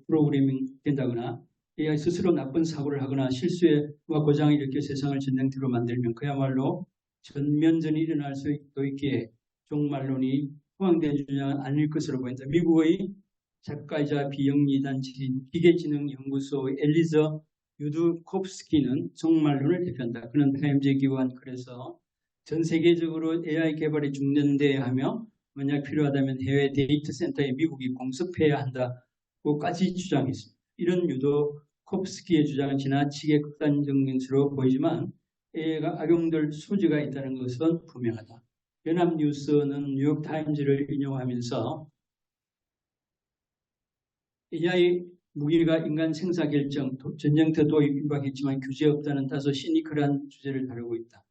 프로그래밍 된다거나 AI 스스로 나쁜 사고를 하거나 실수와 고장을 일으켜 세상을 전쟁터로 만들면 그야말로 전면전이 일어날 수도 있기에 종말론이 포함된 주장은 아닐 것으로 보인다. 미국의 작가이자 비영리단체인 기계지능연구소의 엘리자 유드콥스키는 종말론을 대표한다. 그는 타임즈에 기고한 글에서 전 세계적으로 AI 개발이 중단돼야 하며 만약 필요하다면 해외 데이터 센터에 미국이 공습해야 한다고까지 주장했습니다. 이런 유드콥스키의 주장은 지나치게 극단적인 것으로 보이지만 AI가 악용될 소지가 있다는 것은 분명하다. 연합뉴스는 뉴욕타임즈를 인용하면서 AI 무기가 인간 생사 결정, 전쟁터 도입 임박했지만 규제 없다는 다소 시니컬한 주제를 다루고 있다.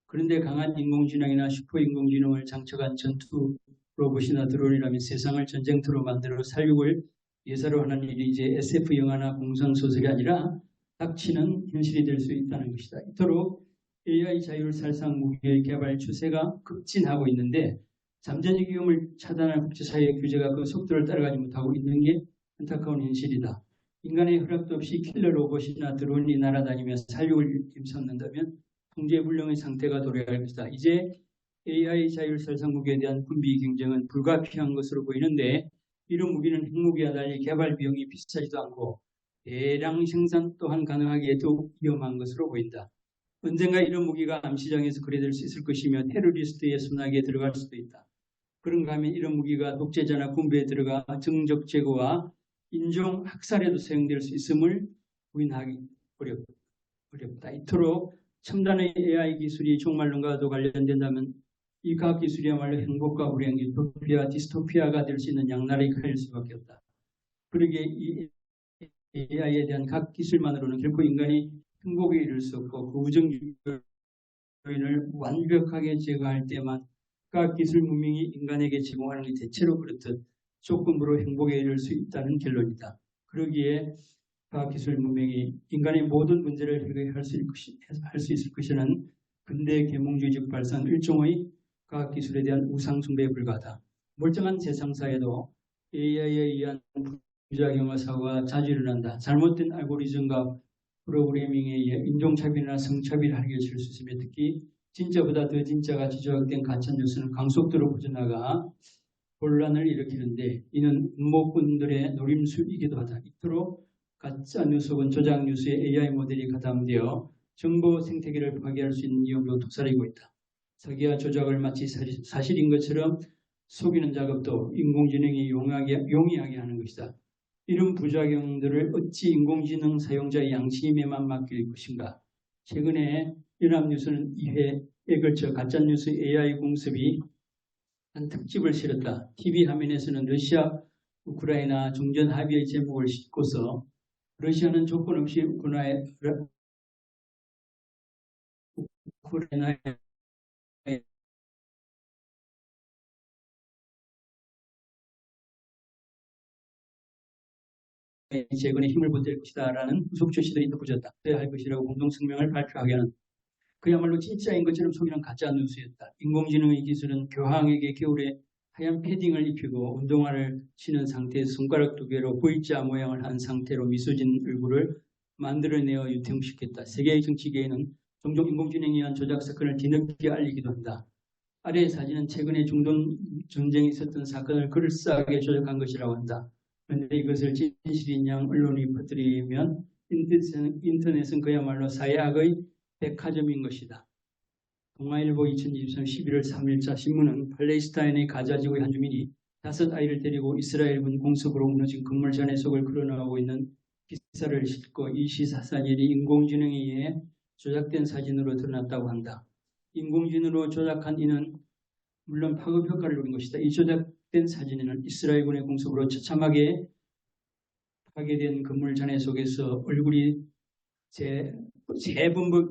그런데 강한 인공지능이나 슈퍼 인공지능을 장착한 전투 로봇이나 드론이라면 세상을 전쟁터로 만들어 살육을 예사로 하는 일이 이제 SF 영화나 공상소설이 아니라 닥치는 현실이 될 수 있다는 것이다. 이토록 AI 자율살상 무기의 개발 추세가 급진하고 있는데 잠재적 위험을 차단할 국제사회의 규제가 그 속도를 따라가지 못하고 있는 게 안타까운 현실이다. 인간의 허락도 없이 킬러 로봇이나 드론이 날아다니며 살육을 일삼는다면 통제불능의 상태가 도래할 것이다. 이제 AI 자율살상 무기에 대한 군비 경쟁은 불가피한 것으로 보이는데 이런 무기는 핵무기와 달리 개발 비용이 비싸지도 않고 대량 생산 또한 가능하기에 더욱 위험한 것으로 보인다. 언젠가 이런 무기가 암시장에서 거래될 수 있을 것이며 테러리스트의 손아귀에 들어갈 수도 있다. 그런가 하면 이런 무기가 독재자나 군부에 들어가 정적 제거와 인종 학살에도 사용될 수 있음을 부인하기 어렵다. 이토록 첨단의 AI 기술이 종말론과도 관련된다면 이 과학기술이야말로 행복과 불행, 유토피아, 디스토피아가 될 수 있는 양날의 칼일 수밖에 없다. 그러기에 이 AI에 대한 각 기술만으로는 결코 인간이 행복에 이를 수 없고 그 우정 요인을 완벽하게 제거할 때만 과학기술 문명이 인간에게 제공하는 게 대체로 그렇듯 조건부로 행복에 이를 수 있다는 결론이다. 그러기에 과학기술 문명이 인간의 모든 문제를 해결할 수 있을 것이라는 근대 계몽주의적 발상 일종의 과학기술에 대한 우상숭배에 불과하다. 멀쩡한 세상사에도 AI에 의한 부작용과 사고가 자주 일어난다. 잘못된 알고리즘과 프로그래밍에 의해 인종차별이나 성차별이 har겨질 수 있으며 특히 진짜보다 더 진짜같이 조작된 가짜뉴스는 강속도로 퍼져나가 혼란을 일으키는데 이는 음모꾼들의 노림수이기도 하다. 이토록 가짜뉴스 혹은 조작뉴스에 AI 모델이 가담되어 정보 생태계를 파괴할 수 있는 위험으로 도사리고 있다. 사기와 조작을 마치 사실인 것처럼 속이는 작업도 인공지능이 용이하게 하는 것이다. 이런 부작용들을 어찌 인공지능 사용자의 양심에만 맡길 것인가? 최근에 연합뉴스는 2회에 걸쳐 가짜뉴스 AI 공습이 한 특집을 실었다. TV 화면에서는 러시아, 우크라이나 종전 합의의 제목을 싣고서 러시아는 조건 없이 우크라이나에 재건에 힘을 보탤 것이다라는 후속 조치들이 덧붙였다. 해야 할 것이라고 공동성명을 발표하게 하는 그야말로 진짜인 것처럼 속이는 가짜 뉴스였다. 인공지능의 기술은 교황에게 겨울에 하얀 패딩을 입히고 운동화를 신은 상태에서 손가락 2개로 V자 모양을 한 상태로 미소진 얼굴을 만들어내어 유통시켰다. 세계의 정치계에는 종종 인공지능에 의한 조작 사건을 뒤늦게 알리기도 한다. 아래의 사진은 최근에 중동 전쟁이 있었던 사건을 그럴싸하게 조작한 것이라고 한다. 그런데 이것을 진실인 양 언론이 퍼뜨리면 인터넷은 그야말로 사회학의 백화점인 것이다. 동아일보 2023 11월 3일자 신문은 팔레스타인의 가자지구의 한 주민이 5아이를 데리고 이스라엘군 공습으로 무너진 건물 잔해 속을 걸어나오고 있는 기사를 싣고 이 시사사진이 인공지능에 의해 조작된 사진으로 드러났다고 한다. 인공지능으로 조작한 이는 물론 파급 효과를 누린 것이다. 이 조작된 사진에는 이스라엘군의 공습으로 처참하게 파괴된 건물 잔해 속에서 얼굴이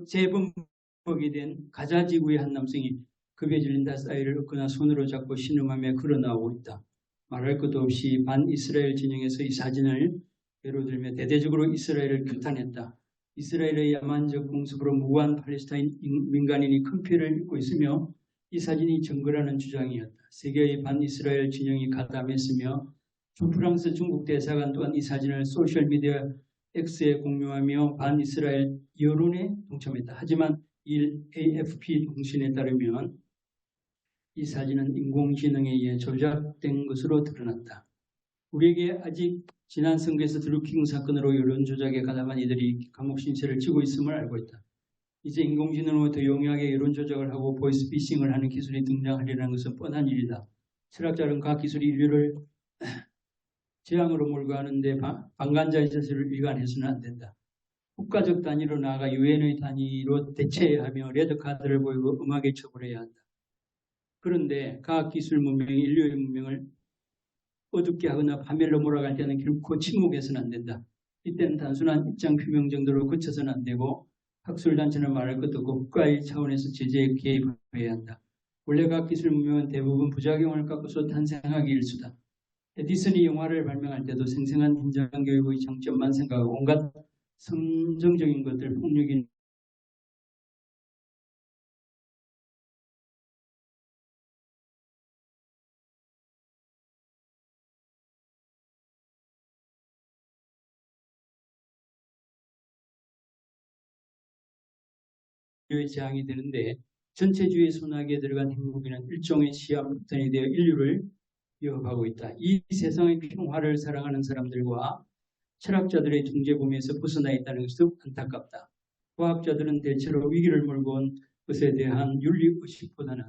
재범벅이 된 가자지구의 한 남성이 급에 질린 5아이를 얻거나 손으로 잡고 신음하며 걸어나오고 있다. 말할 것도 없이 반이스라엘 진영에서 이 사진을 예로 들며 대대적으로 이스라엘을 규탄했다. 이스라엘의 야만적 공습으로 무고한 팔레스타인 민간인이 큰 피해를 입고 있으며 이 사진이 증거라는 주장이었다. 세계의 반이스라엘 진영이 가담했으며 프랑스 중국 대사관 또한 이 사진을 소셜미디어 X에 공유하며 반이스라엘 여론에 동참했다. 하지만 이 AFP 통신에 따르면 이 사진은 인공지능에 의해 조작된 것으로 드러났다. 우리에게 아직 지난 선거에서 드루킹 사건으로 여론 조작에 가담한 이들이 감옥 신세를 지고 있음을 알고 있다. 이제 인공지능으로 더 용이하게 여론 조작을 하고 보이스피싱을 하는 기술이 등장하려는 것은 뻔한 일이다. 철학자는 과학기술이 인류를 재앙으로 몰고 가는데 방관자의 자세를 위반해서는 안 된다. 국가적 단위로 나아가 유엔의 단위로 대체해야 하며 레드카드를 보이고 음악에 처벌해야 한다. 그런데 과학기술 문명이 인류의 문명을 어둡게 하거나 파멸로 몰아갈 때는 결코 침묵해서는 안 된다. 이때는 단순한 입장 표명 정도로 그쳐서는 안 되고 학술단체는 말할 것도 없고 국가의 차원에서 제재에 개입해야 한다. 원래 과학기술 문명은 대부분 부작용을 깎아서 탄생하기 일수다. 에디슨이 영화를 발명할 때도 생생한 현장교육의 장점만 생각하고 온갖 선정적인 것들, 폭력인 인류의 재앙이 되는데 전체주의 소나기에 들어간 행복이는 일종의 시한폭탄이 되어 인류를 위협하고 있다. 이 세상의 평화를 사랑하는 사람들과 철학자들의 중재범위에서 벗어나 있다는 것도 안타깝다. 과학자들은 대체로 위기를 몰고 온 것에 대한 윤리의식보다는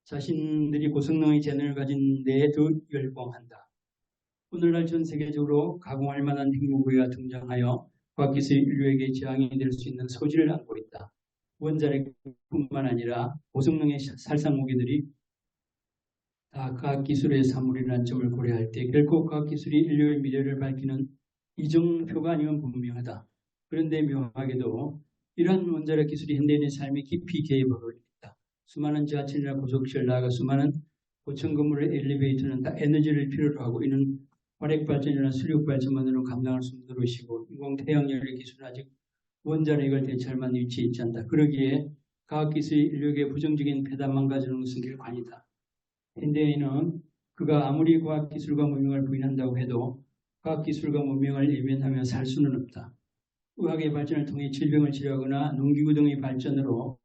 자신들이 고성능의 재능을 가진 데에 더 열광한다. 오늘날 전 세계적으로 가공할 만한 핵무기가 등장하여 과학기술이 인류에게 재앙이 될 수 있는 소지를 안고 있다. 원자력뿐만 아니라 고성능의 살상무기들이 다 과학기술의 산물이라는 점을 고려할 때 결코 과학기술이 인류의 미래를 밝히는 이정표가 아니면 분명하다. 그런데 묘하게도 이러한 원자력 기술이 현대인의 삶에 깊이 개입하고 있다. 수많은 지하철이나 고속철 나아가 수많은 고층 건물의 엘리베이터는 다 에너지를 필요로 하고 이는 화력발전이나 수력발전만으로 감당할 수 없는 것이고 인공태양열의 기술은 아직 원자로 이걸 대체할 만한 위치에 있지 않다. 그러기에 과학기술이 인류에게 부정적인 패단만 가져오는 것은 결코 아니다. 현대인은 그가 아무리 과학기술과 문명을 부인한다고 해도 과학기술과 문명을 예면하며 살 수는 없다. 의학의 발전을 통해 질병을 치료하거나 농기구 등의 발전으로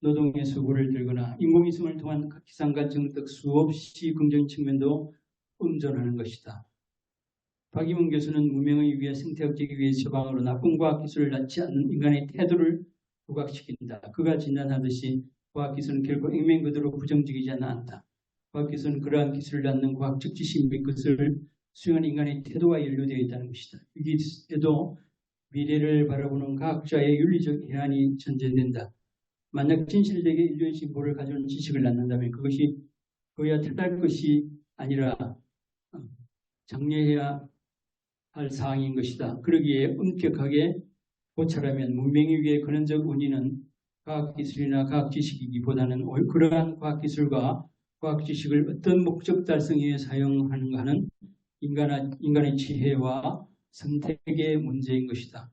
노동의 수고를 들거나 인공위성을 통한 기상과 정득 수없이 긍정적인 측면도 음존하는 것이다. 박이문 교수는 문명의 위기와 생태학적 위기의 처방으로 나쁜 과학기술을 낳지 않는 인간의 태도를 부각시킨다. 그가 진단하듯이 과학기술은 결코 액면 그대로 부정적이지 않다. 과학기술은 그러한 기술을 낳는 과학적 지식 및 그것을 수행하는 인간의 태도와 연루되어 있다는 것이다. 위기에도 미래를 바라보는 과학자의 윤리적 해안이 전제된다. 만약 진실되게 인류의 진보를 가져오는 지식을 낳는다면 그것이 그야 택할 것이 아니라 장려해야 할 사항인 것이다. 그러기에 엄격하게 고찰하면 문명의 위기의 근원적 원인은 과학기술이나 과학지식이기보다는 그러한 과학기술과 과학지식을 어떤 목적 달성에 위해 사용하는가 하는 인간의 지혜와 선택의 문제인 것이다.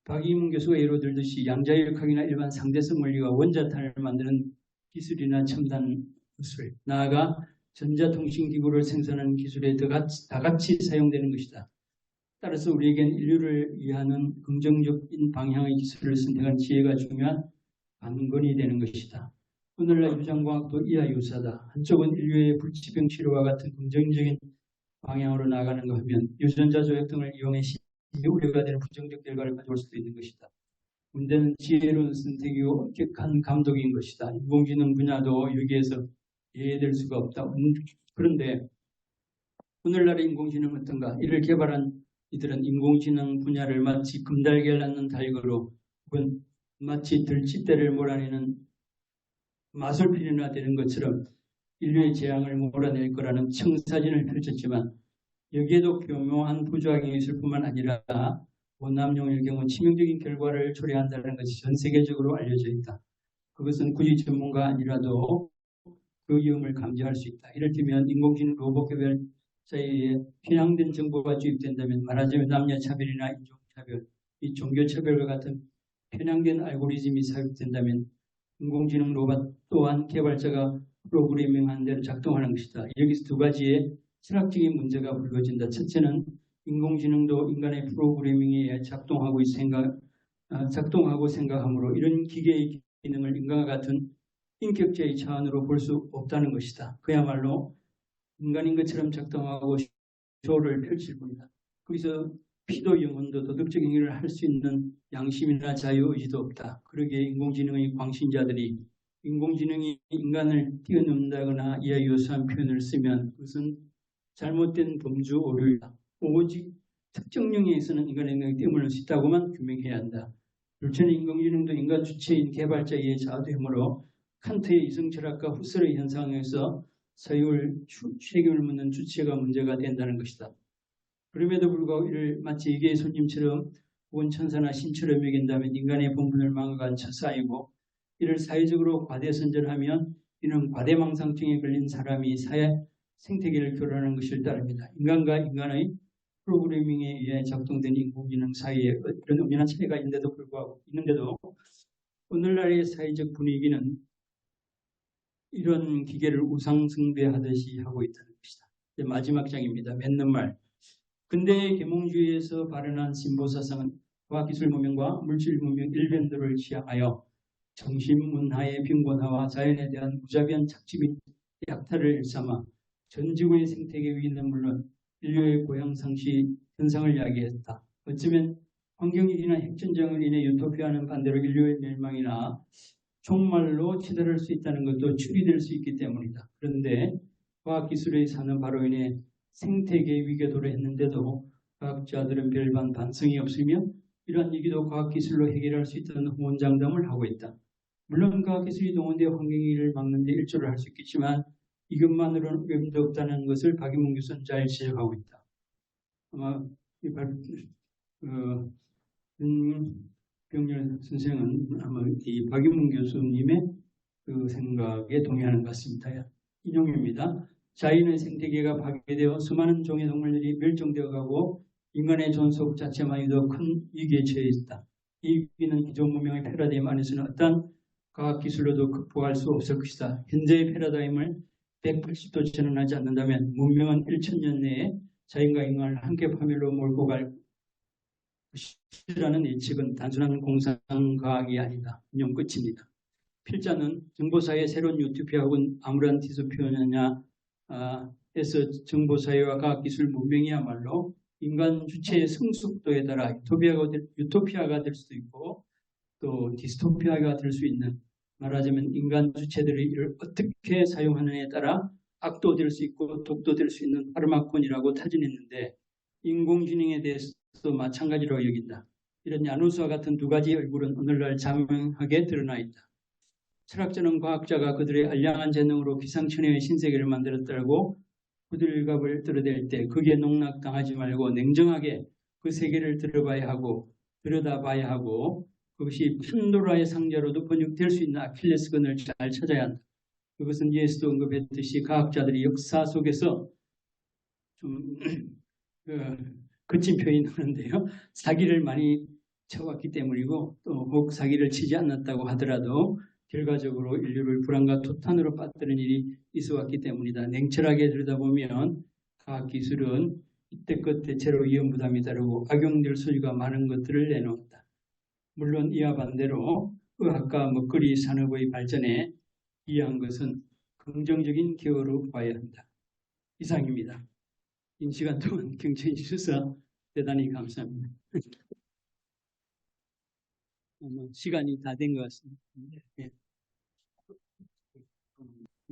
박이문 교수가 예로 들듯이 양자역학이나 일반 상대성 원리와 원자탄을 만드는 기술이나 첨단 기술, 나아가 전자통신기구를 생산하는 기술에 다 같이 사용되는 것이다. 따라서 우리에겐 인류를 위하는 긍정적인 방향의 기술을 선택한 지혜가 중요한 관건이 되는 것이다. 오늘날 유전과학도 이와 유사하다. 한쪽은 인류의 불치병 치료와 같은 긍정적인 방향으로 나가는가 하면 유전자 조작 등을 이용해 우려가 되는 부정적 결과를 가져올 수도 있는 것이다. 문제는 지혜로운 선택이고 엄격한 감독인 것이다. 인공지능 분야도 여기에서 예외될 수가 없다. 그런데 오늘날의 인공지능은 어떤가? 이를 개발한 이들은 인공지능 분야를 마치 금달걀 낳는 달걀로 혹은 마치 들쥐떼를 몰아내는 마술필이나 되는 것처럼 인류의 재앙을 몰아낼 거라는 청사진을 펼쳤지만 여기에도 교묘한 부조항이 있을 뿐만 아니라 원남용일 경우 치명적인 결과를 초래한다는 것이 전 세계적으로 알려져 있다. 그것은 굳이 전문가 아니라도 그 위험을 감지할 수 있다. 이를테면 인공지능 로봇 개발자에 의해 편향된 정보가 주입된다면 말하자면 남녀차별이나 인종차별, 이 종교차별과 같은 편향된 알고리즘이 삽입된다면 인공지능 로봇 또한 개발자가 프로그래밍한 대로 작동하는 것이다. 여기서 두 가지의 철학적인 문제가 불거진다. 첫째는 인공지능도 인간의 프로그래밍에 의해 작동하고 생각하므로 이런 기계의 기능을 인간과 같은 인격자의 차원으로 볼 수 없다는 것이다. 그야말로 인간인 것처럼 작동하고 쇼를 펼칠 뿐이다. 거기서 피도 영혼도 도덕적인 일을 할 수 있는 양심이나 자유의지도 없다. 그러기에 인공지능의 광신자들이 인공지능이 인간을 뛰어넘는다거나 이와 유사한 표현을 쓰면 그것은 잘못된 범주 오류이다. 오직 특정 영역에서는 인간의 능력이 뛰어넘을 수 있다고만 규명해야 한다. 불천의 인공지능도 인간 주체인 개발자에 의해 자도되므로 칸트의 이성철학과 후설의 현상에서 사유를 책임을 묻는 주체가 문제가 된다는 것이다. 그럼에도 불구하고 이를 마치 이계의 손님처럼 혹은 천사나 신처럼 여긴다면 인간의 본분을 망각한 처사이고 이를 사회적으로 과대선전하면 이는 과대망상증에 걸린 사람이 생태계를 교란하는 것을 따릅니다. 인간과 인간의 프로그래밍에 의해 작동된 인공지능 사이에 그런 엄연한 차이가 있는데도 오늘날의 사회적 분위기는 이런 기계를 우상숭배하듯이 하고 있다는 것이다. 마지막 장입니다. 맺는 말. 근대의 계몽주의에서 발현한 신보사상은 과학기술 문명과 물질 문명 일변도를 지향하여 정신문화의 빈곤화와 자연에 대한 무자비한 착취 및 약탈을 일삼아 전 지구의 생태계 위기는 물론 인류의 고향상시 현상을 야기했다. 어쩌면 환경위기나 핵전쟁을 인해 유토피아는 반대로 인류의 멸망이나 종말로 치달을 수 있다는 것도 추리될 수 있기 때문이다. 그런데 과학기술의 산업 바로 인해 생태계 위기에 도래했는데도 과학자들은 별반 반성이 없으며 이러한 위기도 과학기술로 해결할 수 있다는 호언장담을 하고 있다. 물론 과학기술이 동원되어 환경위기를 막는 데 일조를 할 수 있겠지만 이것만으로는 의미도 없다는 것을 박이문 교수는 잘 지적하고 있다. 아마 병렬 선생은 아마 이 박이문 교수님의 그 생각에 동의하는 것 같습니다. 인용입니다. 자연의 생태계가 파괴되어 수많은 종의 동물들이 멸종되어 가고 인간의 존속 자체만으로도 큰 위기에 처해 있다. 이 위기는 기존 문명의 패러다임 안에서는 어떤 과학기술로도 극복할 수 없을 것이다. 현재의 패러다임을 180도 전환하지 않는다면 문명은 1000년 내에 자연과 인간을 함께 파멸로 몰고 갈 것이라는 예측은 단순한 공상과학이 아니다. 인용 끝입니다. 필자는 정보사회의 새로운 유토피아 혹은 아무런 디스토피아냐 에서 정보사회와 과학기술 문명이야말로 인간 주체의 성숙도에 따라 유토피아가 될 수도 있고 또 디스토피아가 될 수 있는, 말하자면 인간 주체들이 이를 어떻게 사용하느냐에 따라 악도 될 수 있고 독도 될 수 있는 파르마콘이라고 타진했는데 인공지능에 대해서도 마찬가지로 여긴다. 이런 야누스와 같은 두 가지 얼굴은 오늘날 자명하게 드러나 있다. 철학자는 과학자가 그들의 알량한 재능으로 기상천외의 신세계를 만들었다고 부들갑을 들어댈 때 거기에 농락당하지 말고 냉정하게 그 세계를 들여다봐야 하고 그것이 판도라의 상자로도 번역될 수 있는 아킬레스건을 잘 찾아야 한다. 그것은 예수도 언급했듯이 과학자들이 역사 속에서 좀 거친 표현이 나오는데요. 사기를 많이 쳐왔기 때문이고 또 혹 사기를 치지 않았다고 하더라도 결과적으로 인류를 불안과 투탄으로 빠뜨리는 일이 있어왔기 때문이다. 냉철하게 들여다보면 과학기술은 이때껏 대체로 위험부담이 따르고 악용될 소지가 많은 것들을 내놓았다. 물론 이와 반대로 의학과 먹거리 산업의 발전에 기여한 것은 긍정적인 기여로 봐야 한다. 이상입니다. 긴 시간 동안 경청해 주셔서 대단히 감사합니다. 시간이 다 된 것 같습니다. 네.